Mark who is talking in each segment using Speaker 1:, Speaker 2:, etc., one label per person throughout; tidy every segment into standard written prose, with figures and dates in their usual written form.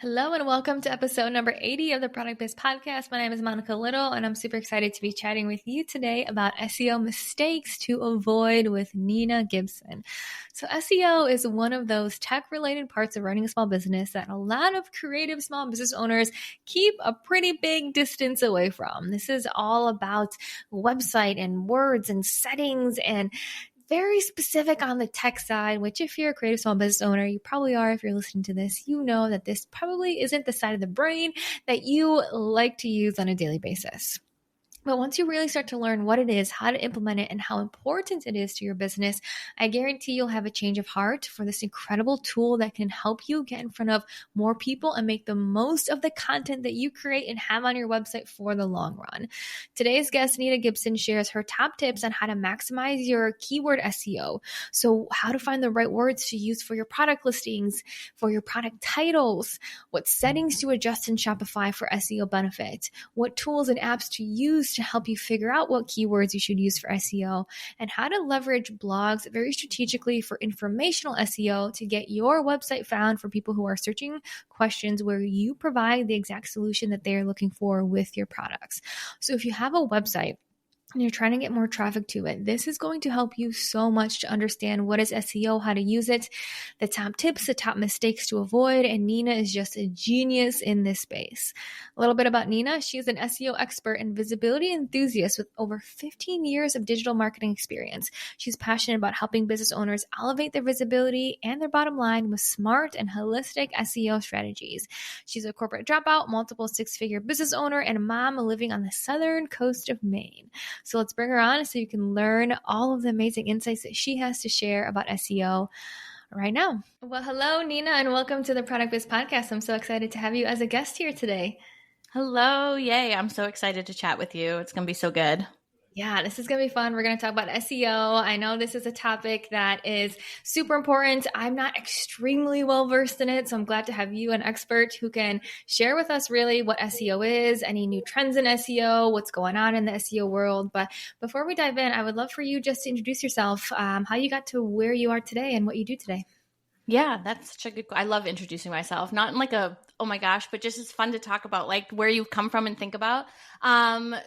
Speaker 1: Hello and welcome to episode number 80 of the Product Biz Podcast. My name is Monica Little and I'm super excited to be chatting with you today about SEO mistakes to avoid with Nina Gibson. So SEO is one of those tech-related parts of running a small business that a lot of creative small business owners keep a pretty big distance away from. This is all about website and words and settings and very specific on the tech side, which if you're a creative small business owner, you probably are. If you're listening to this, you know that this probably isn't the side of the brain that you like to use on a daily basis. But once you really start to learn what it is, how to implement it, and how important it is to your business, I guarantee you'll have a change of heart for this incredible tool that can help you get in front of more people and make the most of the content that you create and have on your website for the long run. Today's guest, Nina Gibson, shares her top tips on how to maximize your keyword SEO. So how to find the right words to use for your product listings, for your product titles, what settings to adjust in Shopify for SEO benefit, what tools and apps to use to help you figure out what keywords you should use for SEO, and how to leverage blogs very strategically for informational SEO to get your website found for people who are searching questions where you provide the exact solution that they're looking for with your products. So if you have a website and you're trying to get more traffic to it, this is going to help you so much to understand what is SEO, how to use it, the top tips, the top mistakes to avoid, and Nina is just a genius in this space. A little bit about Nina. She is an SEO expert and visibility enthusiast with over 15 years of digital marketing experience. She's passionate about helping business owners elevate their visibility and their bottom line with smart and holistic SEO strategies. She's a corporate dropout, multiple six-figure business owner, and a mom living on the southern coast of Maine. So let's bring her on so you can learn all of the amazing insights that she has to share about SEO right now. Well, hello, Nina, and welcome to the Product Biz Podcast. I'm so excited to have you as a guest here today.
Speaker 2: Hello. Yay. I'm so excited to chat with you. It's going to be so good.
Speaker 1: Yeah, this is going to be fun. We're going to talk about SEO. I know this is a topic that is super important. I'm not extremely well versed in it, so I'm glad to have you, an expert who can share with us really what SEO is, any new trends in SEO, what's going on in the SEO world. But before we dive in, I would love for you just to introduce yourself, how you got to where you are today and what you do today.
Speaker 2: Yeah, that's such a good, I love introducing myself, not in like a, oh my gosh, but just it's fun to talk about like where you've come from and think about.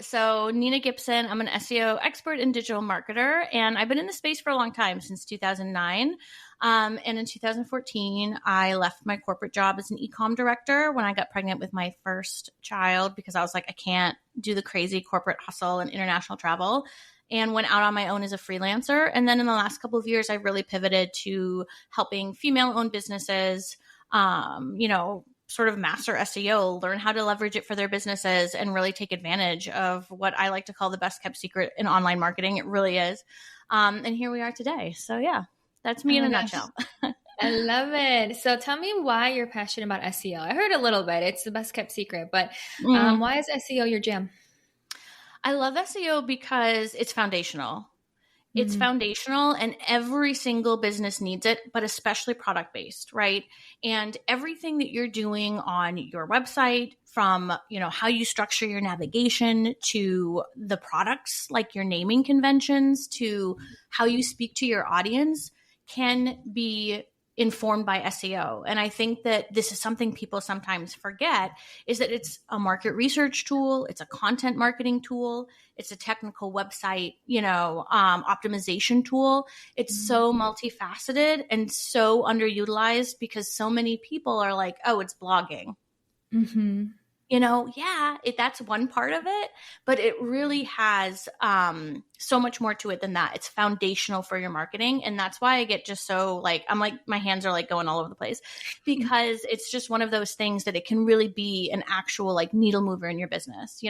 Speaker 2: So Nina Gibson, I'm an SEO expert and digital marketer, and I've been in the space for a long time, since 2009. And in 2014, I left my corporate job as an e-com director when I got pregnant with my first child, because I was like, I can't do the crazy corporate hustle and international travel, and went out on my own as a freelancer. And then in the last couple of years, I really pivoted to helping female-owned businesses, sort of master SEO, learn how to leverage it for their businesses, and really take advantage of what I like to call the best kept secret in online marketing. It really is. And here we are today. So yeah, that's me in a nutshell.
Speaker 1: I love it. So tell me why you're passionate about SEO. I heard a little bit. It's the best kept secret, but why is SEO your jam?
Speaker 2: I love SEO because it's foundational. It's foundational, and every single business needs it, but especially product-based, right? And everything that you're doing on your website, from, how you structure your navigation, to the products, like your naming conventions, to how you speak to your audience, can be informed by SEO. And I think that this is something people sometimes forget, is that it's a market research tool. It's a content marketing tool. It's a technical website, optimization tool. It's so multifaceted and so underutilized, because so many people are like, oh, it's blogging.
Speaker 1: Mm-hmm.
Speaker 2: That's one part of it, but it really has so much more to it than that. It's foundational for your marketing. And that's why I get just so my hands are going all over the place, because it's just one of those things that it can really be an actual needle mover in your business,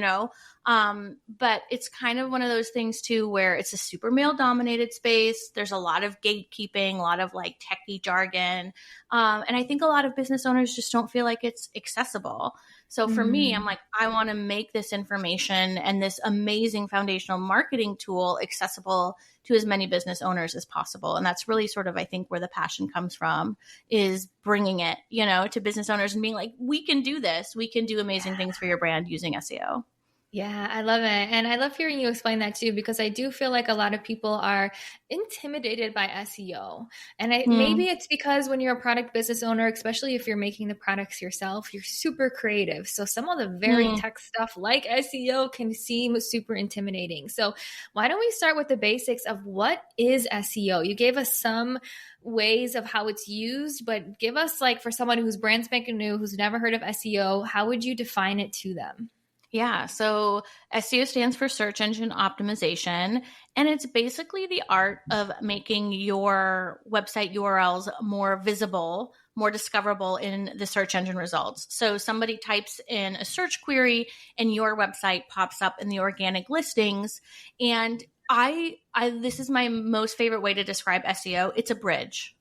Speaker 2: but it's kind of one of those things too, where it's a super male dominated space. There's a lot of gatekeeping, a lot of techie jargon. And I think a lot of business owners just don't feel like it's accessible. So for me, I'm I want to make this information and this amazing foundational marketing tool accessible to as many business owners as possible. And that's really sort of, I think, where the passion comes from, is bringing it, to business owners and being like, we can do this. We can do amazing things for your brand using SEO.
Speaker 1: Yeah, I love it. And I love hearing you explain that too, because I do feel like a lot of people are intimidated by SEO. And
Speaker 2: Hmm.
Speaker 1: maybe it's because when you're a product business owner, especially if you're making the products yourself, you're super creative. So some of the very
Speaker 2: Hmm.
Speaker 1: tech stuff like SEO can seem super intimidating. So why don't we start with the basics of what is SEO? You gave us some ways of how it's used, but give us, like, for someone who's brand spanking new, who's never heard of SEO, how would you define it to them?
Speaker 2: Yeah. So SEO stands for search engine optimization. And it's basically the art of making your website URLs more visible, more discoverable in the search engine results. So somebody types in a search query and your website pops up in the organic listings. And this is my most favorite way to describe SEO. It's a bridge.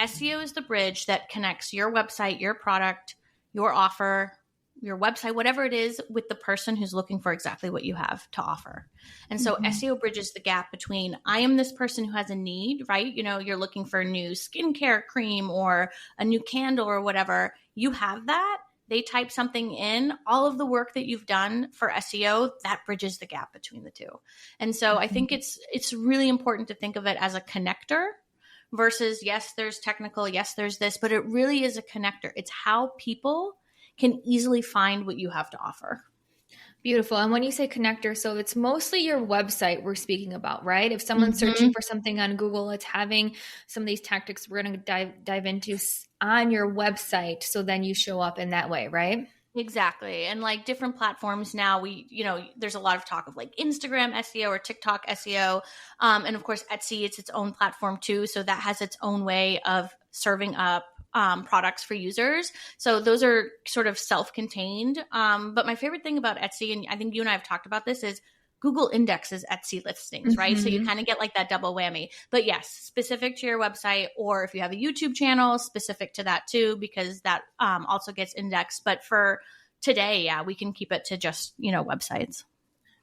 Speaker 2: SEO is the bridge that connects your website, your product, your offer, your website, whatever it is, with the person who's looking for exactly what you have to offer. And so
Speaker 1: Mhm.
Speaker 2: SEO bridges the gap between I am this person who has a need, right? You know, you're looking for a new skincare cream or a new candle or whatever. You have that. They type something in, all of the work that you've done for SEO, that bridges the gap between the two. And so I think it's really important to think of it as a connector versus, yes, there's technical, yes, there's this, but it really is a connector. It's how people can easily find what you have to offer.
Speaker 1: Beautiful. And when you say connector, so it's mostly your website we're speaking about, right? If someone's searching
Speaker 2: Mm-hmm.
Speaker 1: for something on Google, it's having some of these tactics we're going to dive into on your website. So then you show up in that way, right?
Speaker 2: Exactly. And like different platforms now, there's a lot of talk of like Instagram SEO or TikTok SEO. And of course, Etsy, it's its own platform too. So that has its own way of serving up products for users. So those are sort of self-contained. But my favorite thing about Etsy, and I think you and I have talked about this, is Google indexes Etsy listings, right? So you
Speaker 1: Mm-hmm.
Speaker 2: kind of get like that double whammy. But yes, specific to your website, or if you have a YouTube channel, specific to that too, because that also gets indexed. But for today, yeah, we can keep it to just, websites.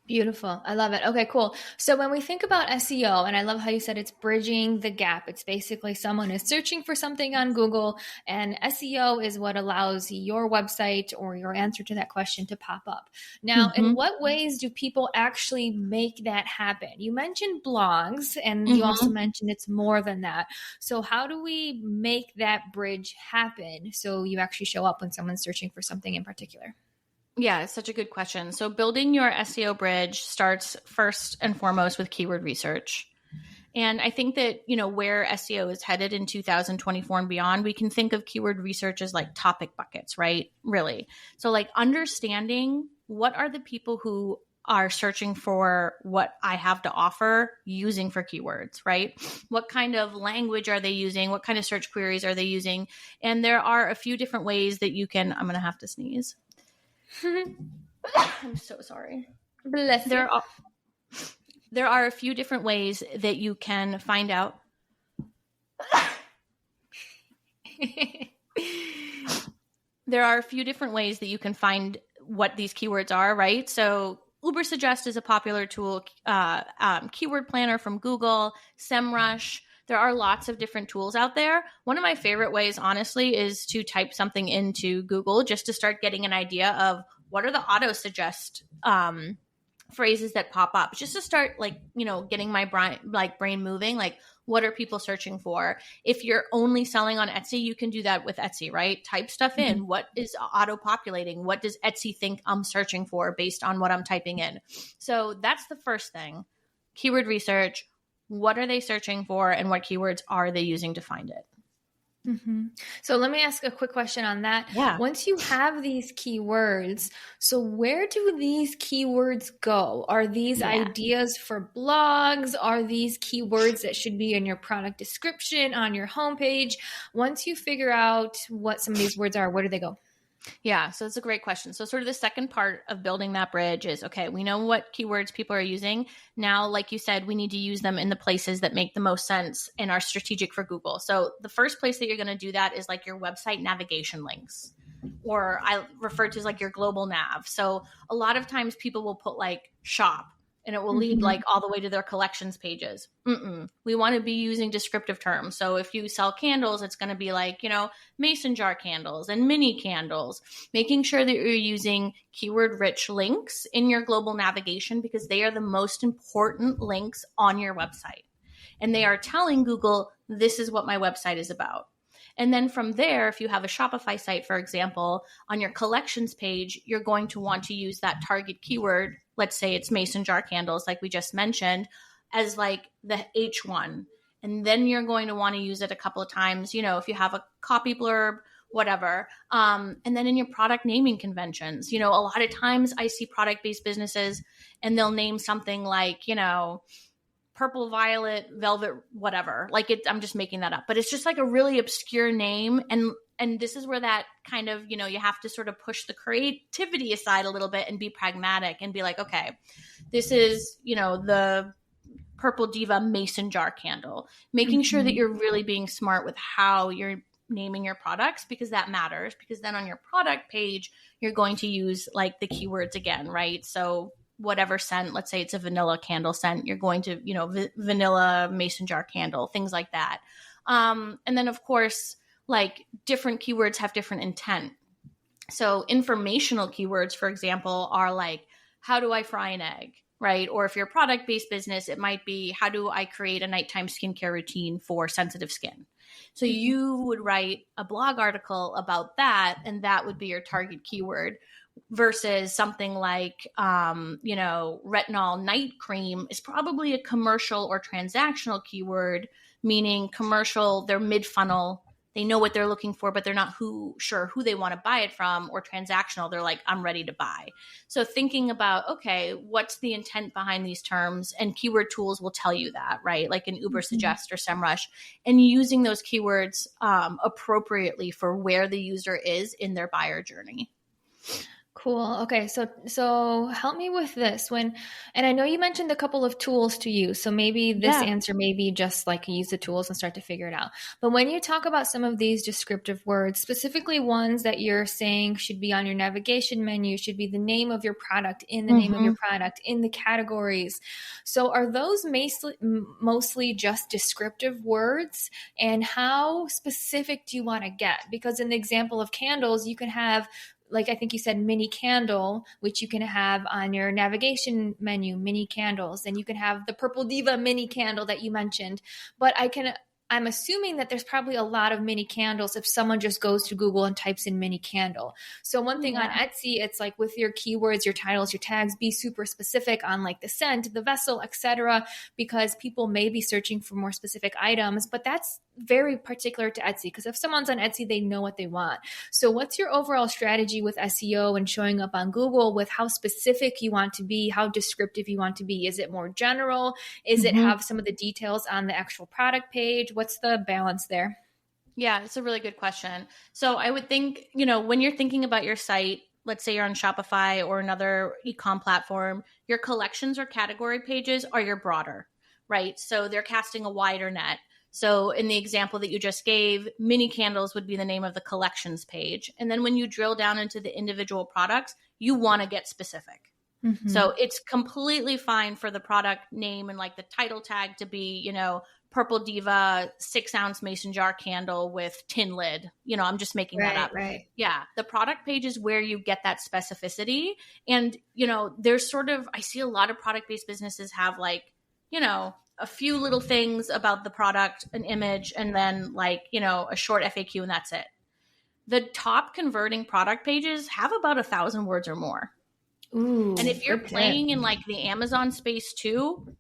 Speaker 1: Beautiful. I love it. Okay, cool. So when we think about SEO, and I love how you said it's bridging the gap, it's basically someone is searching for something on Google, and SEO is what allows your website or your answer to that question to pop up. Now, in
Speaker 2: Mm-hmm.
Speaker 1: what ways do people actually make that happen? You mentioned blogs, and you also
Speaker 2: Mm-hmm.
Speaker 1: mentioned it's more than that. So, how do we make that bridge happen so you actually show up when someone's searching for something in particular?
Speaker 2: Yeah, it's such a good question. So building your SEO bridge starts first and foremost with keyword research. And I think that, where SEO is headed in 2024 and beyond, we can think of keyword research as like topic buckets, right? Really. So like understanding what are the people who are searching for what I have to offer using for keywords, right? What kind of language are they using? What kind of search queries are they using? And there are a few different ways that you can, I'm going to have to sneeze. I'm so sorry.
Speaker 1: Bless you.
Speaker 2: There are there are a few different ways that you can find out. There are a few different ways that you can find what these keywords are, right? So Ubersuggest is a popular tool, keyword planner from Google, SEMrush. There are lots of different tools out there. One of my favorite ways, honestly, is to type something into Google just to start getting an idea of what are the auto suggest phrases that pop up, just to start getting my brain moving. Like, what are people searching for? If you're only selling on Etsy, you can do that with Etsy, right? Type stuff in. What is auto populating? What does Etsy think I'm searching for based on what I'm typing in? So that's the first thing. Keyword research. What are they searching for, and what keywords are they using to find it?
Speaker 1: Mm-hmm. So let me ask a quick question on that.
Speaker 2: Yeah.
Speaker 1: Once you have these keywords, so where do these keywords go? Are these
Speaker 2: Yeah.
Speaker 1: ideas for blogs? Are these keywords that should be in your product description on your homepage? Once you figure out what some of these words are, where do they go?
Speaker 2: Yeah, so it's a great question. So sort of the second part of building that bridge is, okay, we know what keywords people are using. Now, like you said, we need to use them in the places that make the most sense and are strategic for Google. So the first place that you're going to do that is like your website navigation links, or I refer to as like your global nav. So a lot of times people will put like shop, and it will lead like all the way to their collections pages. We want to be using descriptive terms. So if you sell candles, it's going to be like, mason jar candles and mini candles, making sure that you're using keyword rich links in your global navigation, because they are the most important links on your website. And they are telling Google, this is what my website is about. And then from there, if you have a Shopify site, for example, on your collections page, you're going to want to use that target keyword. Let's say it's mason jar candles, like we just mentioned, as like the H1. And then you're going to want to use it a couple of times, if you have a copy blurb, whatever. And then in your product naming conventions, a lot of times I see product-based businesses and they'll name something like, purple, violet, velvet, whatever. Like I'm just making that up, but it's just like a really obscure name. And this is where that kind of, you have to sort of push the creativity aside a little bit and be pragmatic and be like, okay, this is, the Purple Diva mason jar candle, making sure that you're really being smart with how you're naming your products, because that matters, because then on your product page, you're going to use like the keywords again, right? So whatever scent, let's say it's a vanilla candle scent, you're going to, vanilla mason jar candle, things like that. And then of course, like different keywords have different intent. So informational keywords, for example, are like, how do I fry an egg, right? Or if you're a product-based business, it might be, how do I create a nighttime skincare routine for sensitive skin? So you would write a blog article about that, and that would be your target keyword. Versus something like, retinol night cream is probably a commercial or transactional keyword, meaning commercial, they're mid-funnel, they know what they're looking for, but they're not sure who they want to buy it from, or transactional, they're like, I'm ready to buy. So thinking about, okay, what's the intent behind these terms? And keyword tools will tell you that, right? Like an Uber Suggest or SEMrush, and using those keywords appropriately for where the user is in their buyer journey.
Speaker 1: Cool. Okay. So help me with this and I know you mentioned a couple of tools to use. So maybe this answer may be just like use the tools and start to figure it out. But when you talk about some of these descriptive words, specifically ones that you're saying should be on your navigation menu, should be the name of your product, in the name of your product, in the categories. So are those mostly just descriptive words? And how specific do you want to get? Because in the example of candles, you can have, like I think you said, mini candle, which you can have on your navigation menu, mini candles. And you can have the Purple Diva mini candle that you mentioned. But I'm assuming that there's probably a lot of mini candles if someone just goes to Google and types in mini candle. So one thing on Etsy, it's like with your keywords, your titles, your tags, be super specific on like the scent, the vessel, etc., because people may be searching for more specific items, but that's very particular to Etsy, because if someone's on Etsy, they know what they want. So what's your overall strategy with SEO and showing up on Google with how specific you want to be, how descriptive you want to be? Is it more general? Is it have some of the details on the actual product page? What's the balance there?
Speaker 2: Yeah, it's a really good question. So I would think, when you're thinking about your site, let's say you're on Shopify or another e-com platform, your collections or category pages are your broader, right? So they're casting a wider net. So in the example that you just gave, mini candles would be the name of the collections page. And then when you drill down into the individual products, you want to get specific. So it's completely fine for the product name and like the title tag to be, Purple Diva 6-ounce mason jar candle with tin lid. I'm just making that up.
Speaker 1: Right.
Speaker 2: Yeah. The product page is where you get that specificity. And, there's I see a lot of product-based businesses have like, a few little things about the product, an image, and then like, a short FAQ, and that's it. The top converting product pages have about 1,000 words or more.
Speaker 1: Ooh,
Speaker 2: and if you're playing in like the Amazon space too,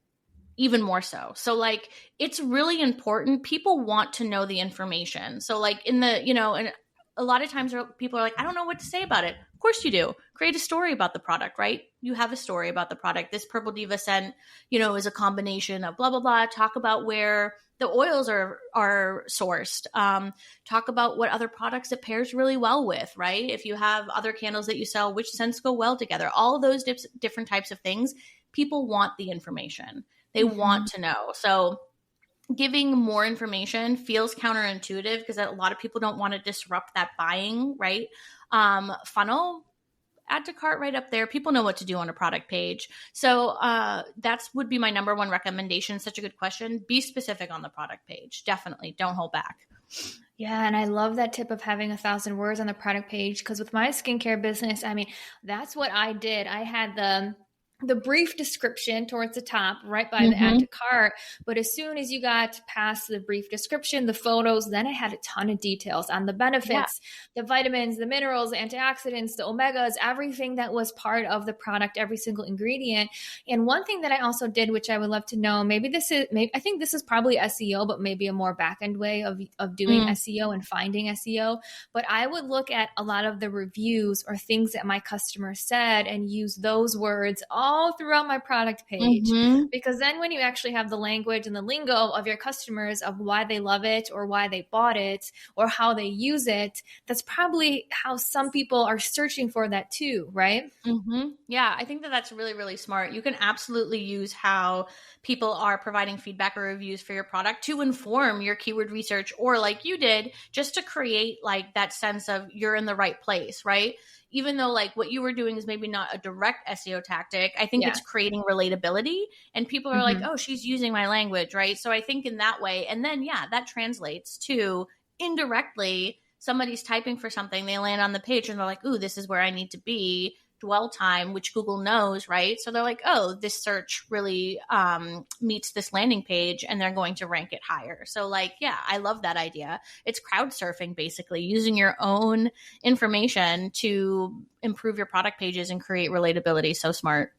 Speaker 2: even more so. So like, it's really important. People want to know the information. So like in the, and a lot of times people are like, I don't know what to say about it. Of course you do. Create a story about the product, right? You have a story about the product. This Purple Diva scent, is a combination of blah, blah, blah. Talk about where the oils are sourced. Talk about what other products it pairs really well with, right? If you have other candles that you sell, which scents go well together, all of those different types of things. People want the information. They want to know. So giving more information feels counterintuitive because a lot of people don't want to disrupt that buying, right? Funnel. add to cart right up there. People know what to do on a product page. So that's would be my number one recommendation. Such a good question. Be specific on the product page. Definitely. Don't hold back.
Speaker 1: Yeah, and I love that tip of having 1,000 words on the product page, because with my skincare business, I mean, that's what I did. I had the brief description towards the top, right by the add to cart. But as soon as you got past the brief description, the photos, then I had a ton of details on the benefits, the vitamins, the minerals, the antioxidants, the omegas, everything that was part of the product, every single ingredient. And one thing that I also did, which I would love to know, I think this is probably SEO, but maybe a more back end way of doing SEO and finding SEO. But I would look at a lot of the reviews or things that my customers said and use those words all throughout my product page, because then when you actually have the language and the lingo of your customers of why they love it or why they bought it or how they use it, that's probably how some people are searching for that too, right?
Speaker 2: Yeah, I think that that's really, really smart. You can absolutely use how people are providing feedback or reviews for your product to inform your keyword research, or like you did, just to create like that sense of you're in the right place, right? Even though like what you were doing is maybe not a direct SEO tactic, I think it's creating relatability, and people are like, oh, she's using my language, right? So I think in that way, and then that translates to indirectly somebody's typing for something, they land on the page and they're like, ooh, this is where I need to be. Dwell time, which Google knows, right? So they're like, oh, this search really meets this landing page, and they're going to rank it higher. So like, yeah, I love that idea. It's crowd surfing, basically, using your own information to improve your product pages and create relatability. So smart.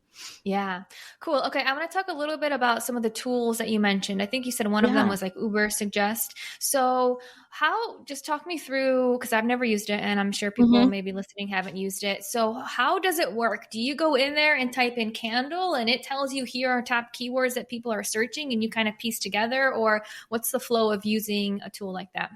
Speaker 1: Yeah. Cool. Okay. I want to talk a little bit about some of the tools that you mentioned. I think you said one of them was like Uber Suggest. So just talk me through, because I've never used it and I'm sure people maybe listening haven't used it. So how does it work? Do you go in there and type in candle and it tells you here are top keywords that people are searching and you kind of piece together, or what's the flow of using a tool like that?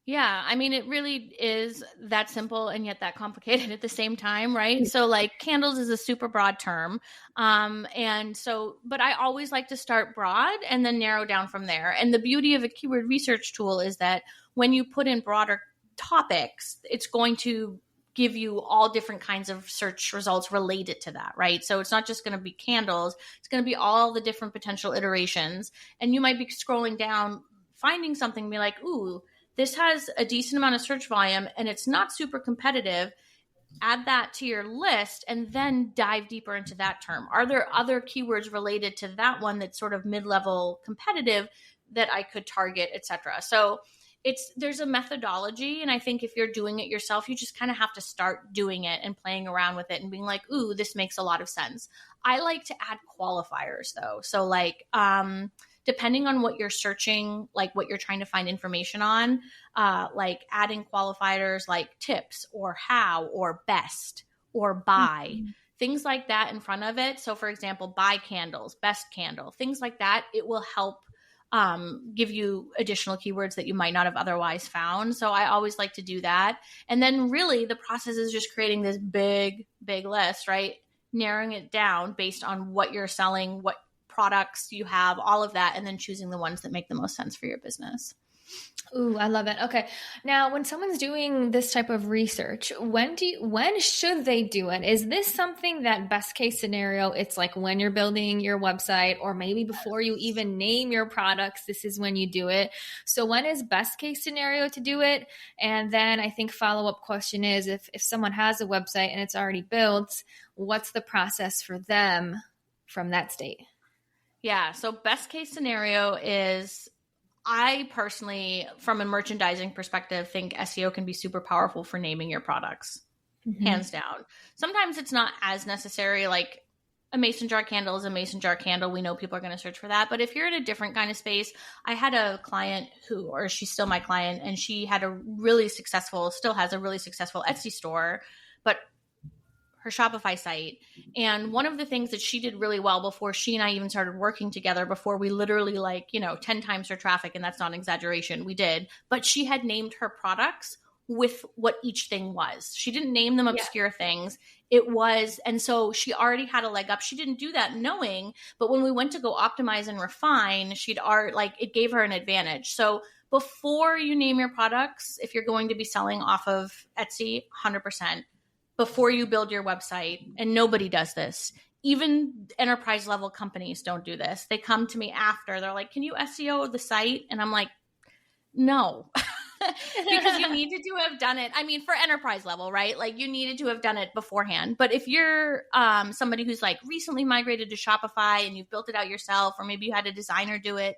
Speaker 2: Yeah, I mean, it really is that simple and yet that complicated at the same time, right? So like candles is a super broad term. But I always like to start broad and then narrow down from there. And the beauty of a keyword research tool is that when you put in broader topics, it's going to give you all different kinds of search results related to that, right? So it's not just going to be candles, it's going to be all the different potential iterations. And you might be scrolling down, finding something and be like, ooh, this has a decent amount of search volume and it's not super competitive. Add that to your list and then dive deeper into that term. Are there other keywords related to that one that's sort of mid-level competitive that I could target, etc.? So there's a methodology, and I think if you're doing it yourself, you just kind of have to start doing it and playing around with it and being like, ooh, this makes a lot of sense. I like to add qualifiers though. So like, depending on what you're searching, like what you're trying to find information on, like adding qualifiers like tips or how or best or buy, things like that in front of it. So for example, buy candles, best candle, things like that, it will help give you additional keywords that you might not have otherwise found. So I always like to do that. And then really the process is just creating this big, big list, right? Narrowing it down based on what you're selling, what products you have, all of that, and then choosing the ones that make the most sense for your business.
Speaker 1: Ooh, I love it. Okay. Now, when someone's doing this type of research, when should they do it? Is this something that best case scenario, it's like when you're building your website or maybe before you even name your products, this is when you do it. So when is best case scenario to do it? And then I think follow-up question is if someone has a website and it's already built, what's the process for them from that state?
Speaker 2: Yeah. So best case scenario is, I personally, from a merchandising perspective, think SEO can be super powerful for naming your products, hands down. Sometimes it's not as necessary, like a mason jar candle is a mason jar candle. We know people are going to search for that. But if you're in a different kind of space, I had a client or she's still my client, and she had still has a really successful Etsy store, but her Shopify site. And one of the things that she did really well before she and I even started working together, before we literally 10 times her traffic, and that's not an exaggeration, we did, but she had named her products with what each thing was. She didn't name them obscure things. It was, and so she already had a leg up. She didn't do that knowing, but when we went to go optimize and refine, it gave her an advantage. So before you name your products, if you're going to be selling off of Etsy, 100%, before you build your website, and nobody does this. Even enterprise level companies don't do this. They come to me after. They're like, can you SEO the site? And I'm like, no. Because you needed to have done it. I mean, for enterprise level, right? Like you needed to have done it beforehand. But if you're somebody who's like recently migrated to Shopify and you've built it out yourself, or maybe you had a designer do it,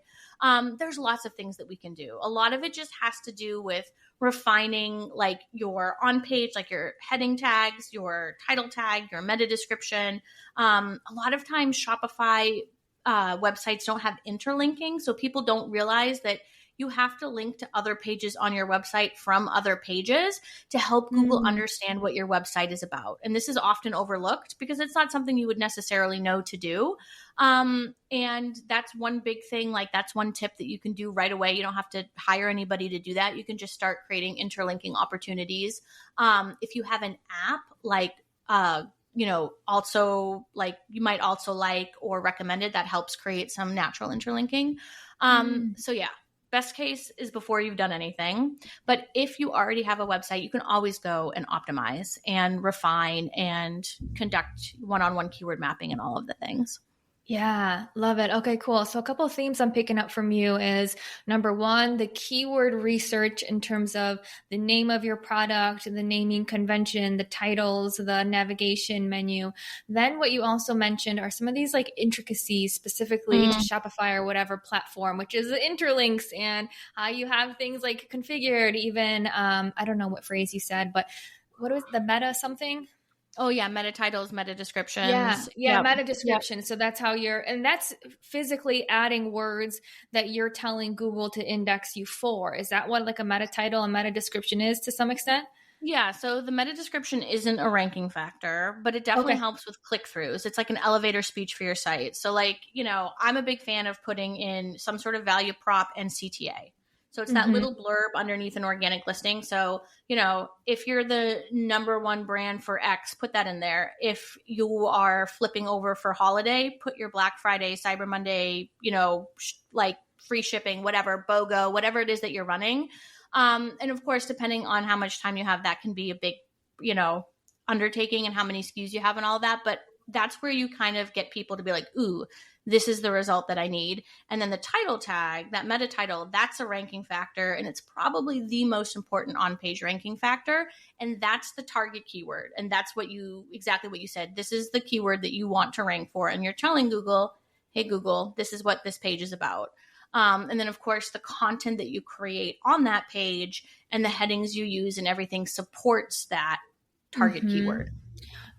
Speaker 2: there's lots of things that we can do. A lot of it just has to do with refining like your on page, like your heading tags, your title tag, your meta description. A lot of times Shopify websites don't have interlinking. So people don't realize that you have to link to other pages on your website from other pages to help Google understand what your website is about. And this is often overlooked because it's not something you would necessarily know to do. And that's one big thing. Like that's one tip that you can do right away. You don't have to hire anybody to do that. You can just start creating interlinking opportunities. If you have an app like, also like you might also like or recommend it, that helps create some natural interlinking. So yeah. Best case is before you've done anything. But if you already have a website, you can always go and optimize and refine and conduct one-on-one keyword mapping and all of the things.
Speaker 1: Yeah, love it. Okay, cool. So a couple of themes I'm picking up from you is number one, the keyword research in terms of the name of your product, the naming convention, the titles, the navigation menu. Then what you also mentioned are some of these like intricacies specifically to Shopify or whatever platform, which is the interlinks and how you have things like configured even, I don't know what phrase you said, but what was the meta something?
Speaker 2: Oh yeah, meta titles, meta descriptions.
Speaker 1: Yeah, meta description. Yep. So that's how and that's physically adding words that you're telling Google to index you for. Is that what like a meta title and meta description is to some extent?
Speaker 2: Yeah, so the meta description isn't a ranking factor, but it definitely helps with click-throughs. It's like an elevator speech for your site. So like, I'm a big fan of putting in some sort of value prop and CTA. So it's that little blurb underneath an organic listing. So, if you're the number one brand for X, put that in there. If you are flipping over for holiday, put your Black Friday, Cyber Monday, like free shipping, whatever, BOGO, whatever it is that you're running. And of course, depending on how much time you have, that can be a big, undertaking and how many SKUs you have and all that. But that's where you kind of get people to be like, ooh, this is the result that I need. And then the title tag, that meta title, that's a ranking factor. And it's probably the most important on-page ranking factor. And that's the target keyword. And that's exactly what you said. This is the keyword that you want to rank for. And you're telling Google, hey, Google, this is what this page is about. And then, of course, the content that you create on that page and the headings you use and everything supports that target keyword.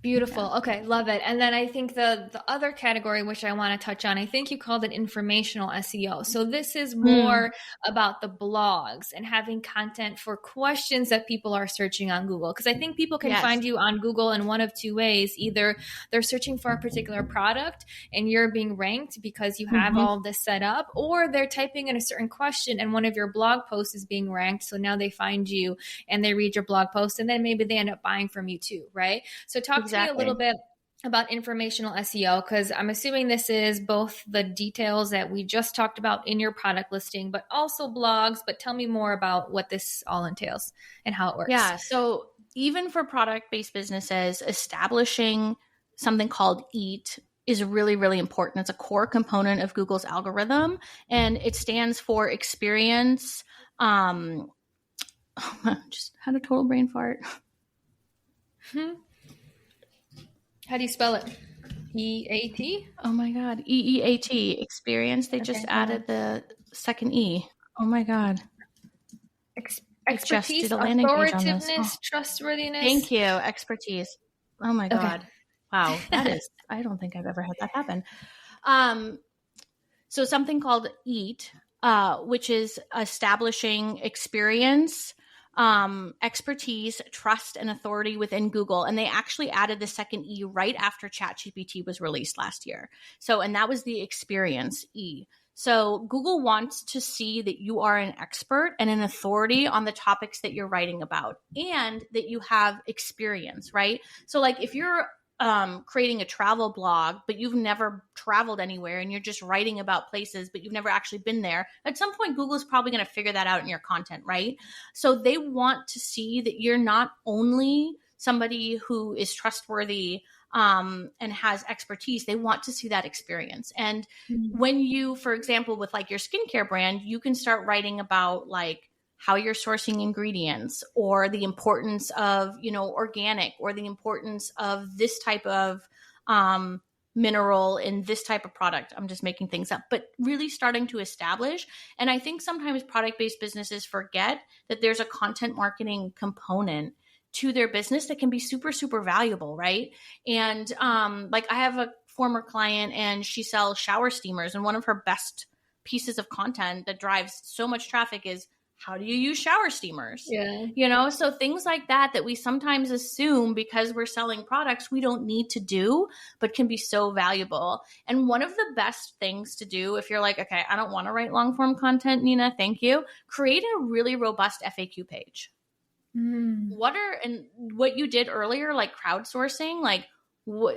Speaker 1: Beautiful. Yeah. Okay. Love it. And then I think the other category, which I want to touch on, I think you called it informational SEO. So this is more about the blogs and having content for questions that people are searching on Google. Because I think people can find you on Google in one of two ways. Either they're searching for a particular product and you're being ranked because you have all this set up, or they're typing in a certain question and one of your blog posts is being ranked. So now they find you and they read your blog post and then maybe they end up buying from you too, right? So talk to me a little bit about informational SEO, because I'm assuming this is both the details that we just talked about in your product listing, but also blogs. But tell me more about what this all entails and how it works.
Speaker 2: Yeah. So even for product-based businesses, establishing something called EAT is really, really important. It's a core component of Google's algorithm, and it stands for experience. Just had a total brain fart.
Speaker 1: How do you spell it? EAT?
Speaker 2: Oh my God. EEAT, experience. They just added the second E. Oh my God.
Speaker 1: Expertise, authoritativeness, trustworthiness.
Speaker 2: Thank you. Expertise. Oh my God. Wow. That is, I don't think I've ever had that happen. So something called EAT, which is establishing experience, expertise, trust, and authority within Google. And they actually added the second E right after ChatGPT was released last year. And that was the experience E. So Google wants to see that you are an expert and an authority on the topics that you're writing about and that you have experience, right? So like if you're creating a travel blog, but you've never traveled anywhere and you're just writing about places, but you've never actually been there, at some point, Google is probably going to figure that out in your content, right? So they want to see that you're not only somebody who is trustworthy and has expertise, they want to see that experience. And when you, for example, with like your skincare brand, you can start writing about like how you're sourcing ingredients, or the importance of, organic, or the importance of this type of mineral in this type of product. I'm just making things up, but really starting to establish. And I think sometimes product-based businesses forget that there's a content marketing component to their business that can be super, super valuable, right? And like I have a former client, and she sells shower steamers, and one of her best pieces of content that drives so much traffic is, how do you use shower steamers?
Speaker 1: Yeah.
Speaker 2: So things like that we sometimes assume because we're selling products we don't need to do, but can be so valuable. And one of the best things to do, if you're like, okay, I don't want to write long form content, Nina, thank you, create a really robust FAQ page. What you did earlier, like crowdsourcing, like,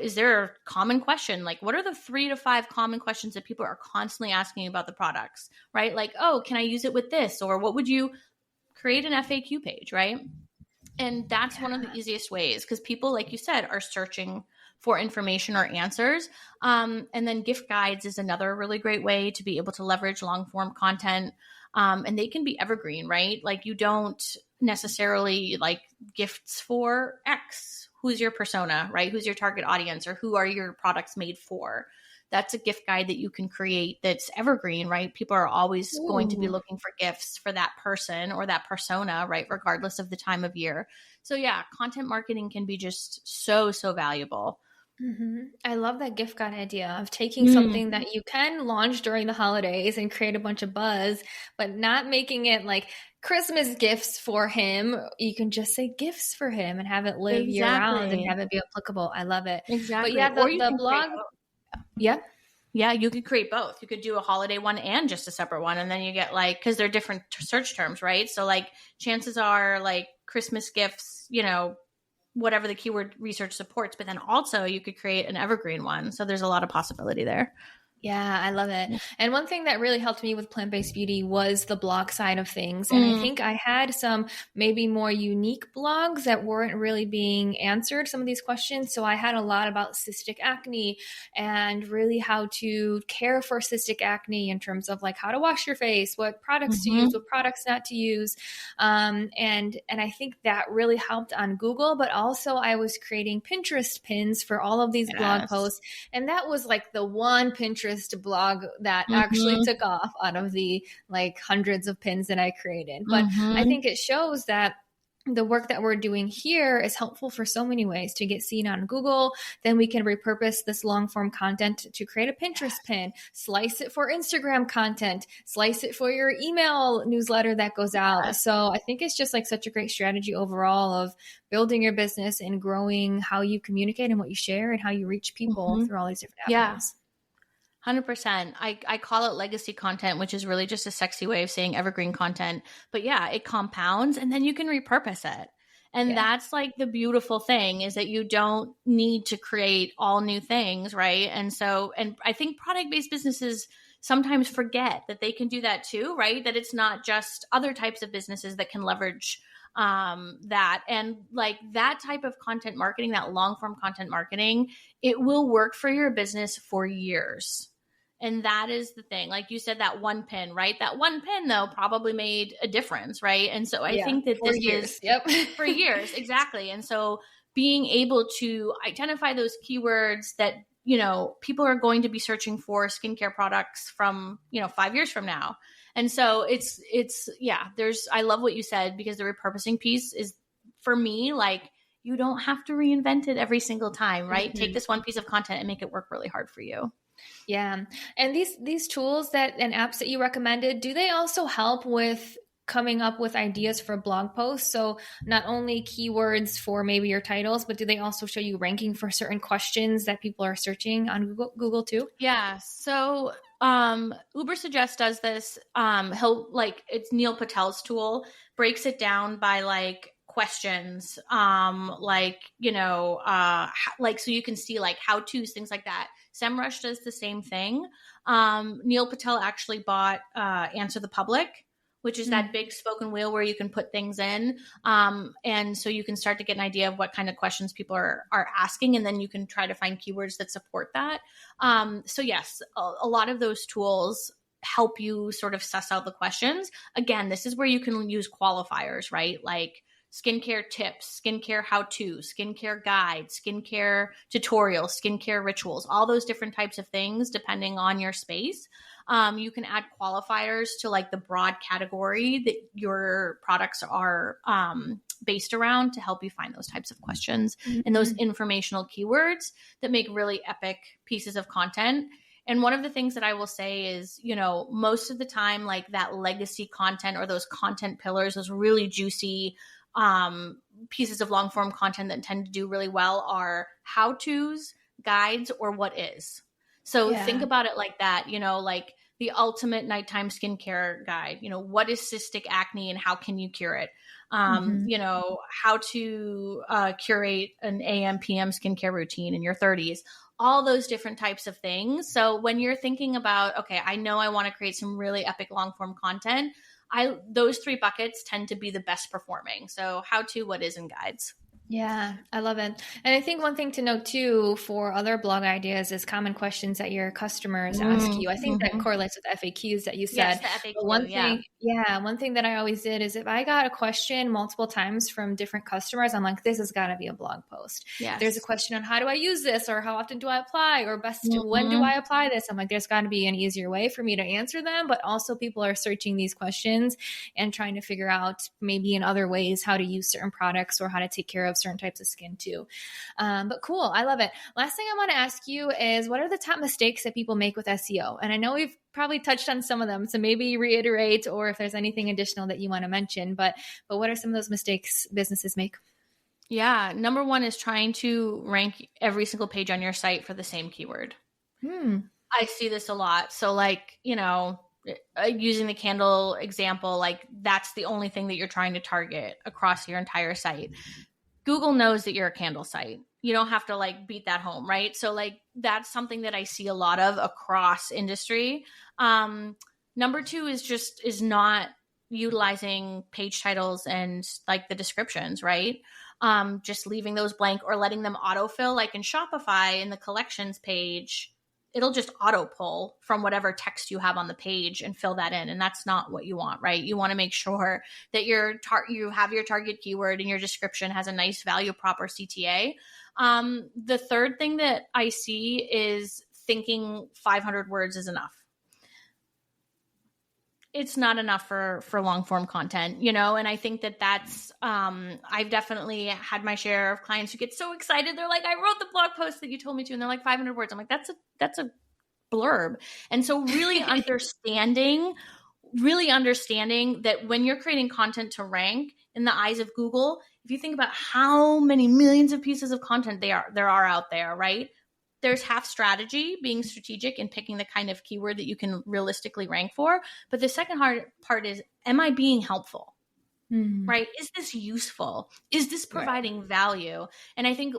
Speaker 2: is there a common question? Like, what are the 3 to 5 common questions that people are constantly asking about the products, right? Like, oh, can I use it with this? Or what would you create an FAQ page, right? And that's one of the easiest ways, because people, like you said, are searching for information or answers. And then gift guides is another really great way to be able to leverage long form content. And they can be evergreen, right? Like, you don't necessarily like gifts for X. Who's your persona, right? Who's your target audience, or who are your products made for? That's a gift guide that you can create that's evergreen, right? People are always going to be looking for gifts for that person or that persona, right? Regardless of the time of year. So yeah, content marketing can be just so, so valuable.
Speaker 1: I love that gift guide idea of taking something that you can launch during the holidays and create a bunch of buzz, but not making it like Christmas gifts for him. You can just say gifts for him and have it live year round and have it be applicable. I love it.
Speaker 2: Exactly.
Speaker 1: But yeah,
Speaker 2: Or you
Speaker 1: the
Speaker 2: can
Speaker 1: blog. Yeah.
Speaker 2: Yeah, you could create both. You could do a holiday one and just a separate one. And then you get like, because they're different search terms, right? So like chances are like Christmas gifts, whatever the keyword research supports, but then also you could create an evergreen one. So there's a lot of possibility there.
Speaker 1: Yeah, I love it. And one thing that really helped me with plant-based beauty was the blog side of things. And I think I had some maybe more unique blogs that weren't really being answered, some of these questions. So I had a lot about cystic acne and really how to care for cystic acne in terms of like how to wash your face, what products to use, what products not to use. And I think that really helped on Google, but also I was creating Pinterest pins for all of these blog posts. And that was like the one Pinterest blog that actually took off out of the like hundreds of pins that I created. But I think it shows that the work that we're doing here is helpful for so many ways to get seen on Google. Then we can repurpose this long form content to create a Pinterest pin, slice it for Instagram content, slice it for your email newsletter that goes out. So I think it's just like such a great strategy overall of building your business and growing how you communicate and what you share and how you reach people through all these different avenues.
Speaker 2: 100%. I call it legacy content, which is really just a sexy way of saying evergreen content. But yeah, it compounds and then you can repurpose it. And that's like the beautiful thing, is that you don't need to create all new things, right? And I think product-based businesses sometimes forget that they can do that too, right? That it's not just other types of businesses that can leverage that. And like that type of content marketing, that long form content marketing, it will work for your business for years. And that is the thing. Like you said, that one pin, right? That one pin though probably made a difference, right? And so I think that this is for years. Exactly. And so being able to identify those keywords that, people are going to be searching for skincare products from, 5 years from now. And so I love what you said, because the repurposing piece is, for me, like, you don't have to reinvent it every single time, right? Take this one piece of content and make it work really hard for you.
Speaker 1: Yeah. And these tools and apps that you recommended, do they also help with coming up with ideas for blog posts? So not only keywords for maybe your titles, but do they also show you ranking for certain questions that people are searching on Google too?
Speaker 2: Yeah. So Ubersuggest does this. It's Neil Patel's tool, breaks it down by like questions, so you can see like how to's, things like that. SEMrush does the same thing. Neil Patel actually bought Answer the Public, which is that big spoken wheel where you can put things in. And so you can start to get an idea of what kind of questions people are asking, and then you can try to find keywords that support that. So yes, a lot of those tools help you sort of suss out the questions. Again, this is where you can use qualifiers, right? Like skincare tips, skincare how-to, skincare guides, skincare tutorials, skincare rituals, all those different types of things, depending on your space. You can add qualifiers to like the broad category that your products are based around to help you find those types of questions and those informational keywords that make really epic pieces of content. And one of the things that I will say is, you know, most of the time, like that legacy content or those content pillars, those really juicy pieces of long form content that tend to do really well are how-tos, guides, or what is. So think about it like that, you know, like the ultimate nighttime skincare guide, you know, what is cystic acne and how can you cure it? You know, how to curate an AM, PM skincare routine in your 30s, all those different types of things. So when you're thinking about, okay, I know I want to create some really epic long form content, those three buckets tend to be the best performing. So how to, what is, and guides.
Speaker 1: Yeah, I love it. And I think one thing to note too for other blog ideas is common questions that your customers ask you. I think that correlates with FAQs that you said.
Speaker 2: Yes, the FAQ,
Speaker 1: but one thing that I always did is if I got a question multiple times from different customers, I'm like, this has got to be a blog post. Yes. There's a question on how do I use this, or how often do I apply, or when do I apply this? I'm like, there's got to be an easier way for me to answer them. But also people are searching these questions and trying to figure out maybe in other ways how to use certain products or how to take care of certain types of skin too. But cool. I love it. Last thing I want to ask you is, what are the top mistakes that people make with SEO? And I know we've probably touched on some of them, so maybe reiterate, or if there's anything additional that you want to mention, but what are some of those mistakes businesses make?
Speaker 2: Yeah. Number one is trying to rank every single page on your site for the same keyword. I see this a lot. So like, you know, using the candle example, like that's the only thing that you're trying to target across your entire site. Google knows that you're a candle site. You don't have to like beat that home, right? So like that's something that I see a lot of across industry. Number two is not utilizing page titles and like the descriptions, right? Just leaving those blank or letting them autofill. Like in Shopify in the collections page, it'll just auto pull from whatever text you have on the page and fill that in. And that's not what you want, right? You want to make sure that you have your target keyword and your description has a nice value prop or CTA. The third thing that I see is thinking 500 words is enough. It's not enough for long form content, you know? And I think that's, I've definitely had my share of clients who get so excited. They're like, I wrote the blog post that you told me to, and they're like 500 words. I'm like, that's a blurb. And so really understanding that when you're creating content to rank in the eyes of Google, if you think about how many millions of pieces of content there are out there, right? There's half strategy, being strategic and picking the kind of keyword that you can realistically rank for. But the second hard part is, am I being helpful? Right? Is this useful? Is this providing value? And I think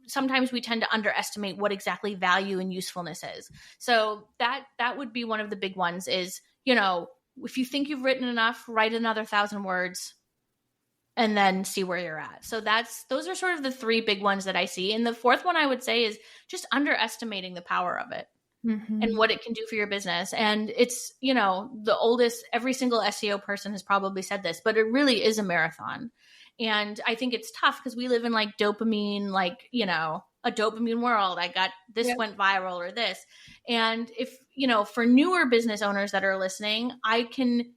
Speaker 2: sometimes we tend to underestimate what exactly value and usefulness is. So that would be one of the big ones is, you know, if you think you've written enough, write another 1,000 words and then see where you're at. So those are sort of the three big ones that I see. And the fourth one I would say is just underestimating the power of it and what it can do for your business. And it's, you know, every single SEO person has probably said this, but it really is a marathon. And I think it's tough because we live in like dopamine, like, you know, a dopamine world. I got this went viral or this. And if, you know, for newer business owners that are listening, I can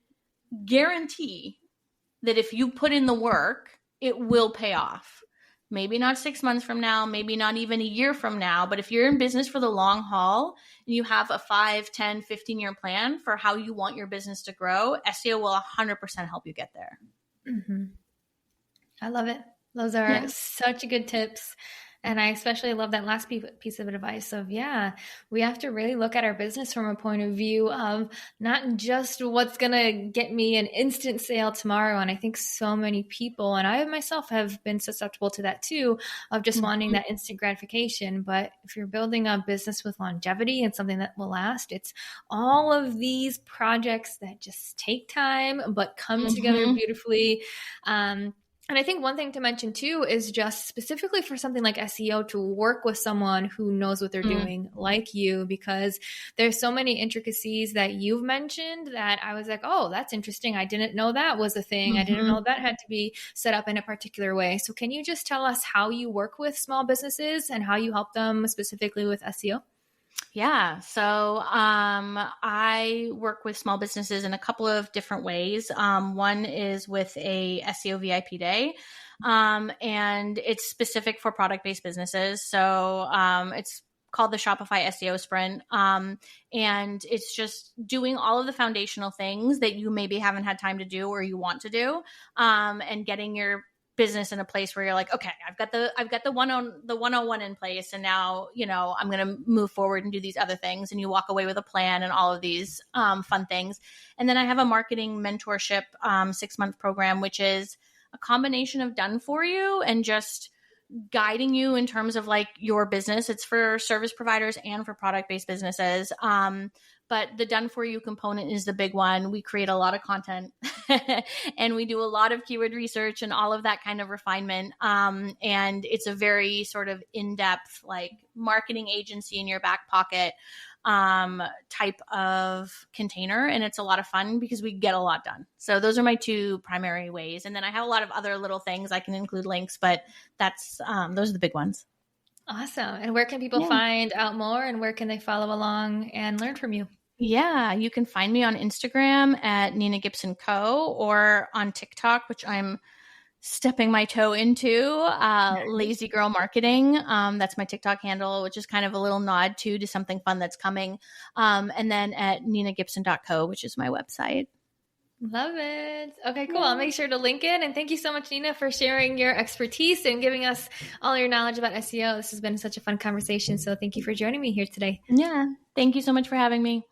Speaker 2: guarantee that if you put in the work, it will pay off. Maybe not 6 months from now, maybe not even a year from now, but if you're in business for the long haul and you have a 5, 10, 15-year plan for how you want your business to grow, SEO will 100% help you get there.
Speaker 1: I love it. Those are such good tips. And I especially love that last piece of advice of, yeah, we have to really look at our business from a point of view of not just what's going to get me an instant sale tomorrow. And I think so many people, and I myself have been susceptible to that too, of just wanting that instant gratification. But if you're building a business with longevity and something that will last, it's all of these projects that just take time, but come together beautifully. And I think one thing to mention too is just specifically for something like SEO to work with someone who knows what they're doing, like you, because there's so many intricacies that you've mentioned that I was like, oh, that's interesting. I didn't know that was a thing. I didn't know that had to be set up in a particular way. So can you just tell us how you work with small businesses and how you help them specifically with SEO?
Speaker 2: Yeah. So I work with small businesses in a couple of different ways. One is with a SEO VIP day. And it's specific for product-based businesses. So it's called the Shopify SEO Sprint. And it's just doing all of the foundational things that you maybe haven't had time to do or you want to do, and getting your business in a place where you're like, okay, I've got the 101 in place, and now, I'm going to move forward and do these other things. And you walk away with a plan and all of these fun things. And then I have a marketing mentorship 6-month program, which is a combination of done for you and just guiding you in terms of like your business. It's for service providers and for product-based businesses. But the done for you component is the big one. We create a lot of content and we do a lot of keyword research and all of that kind of refinement. And it's a very sort of in-depth, like marketing agency in your back pocket type of container. And it's a lot of fun because we get a lot done. So those are my two primary ways. And then I have a lot of other little things. I can include links, but those are the big ones.
Speaker 1: Awesome. And where can people find out more, and where can they follow along and learn from you?
Speaker 2: Yeah, you can find me on Instagram at Nina Gibson Co. or on TikTok, which I'm stepping my toe into, Lazy Girl Marketing. That's my TikTok handle, which is kind of a little nod to something fun that's coming. And then at ninagibson.co, which is my website.
Speaker 1: Love it. Okay, cool. I'll make sure to link it. And thank you so much, Nina, for sharing your expertise and giving us all your knowledge about SEO. This has been such a fun conversation. So thank you for joining me here today.
Speaker 2: Yeah. Thank you so much for having me.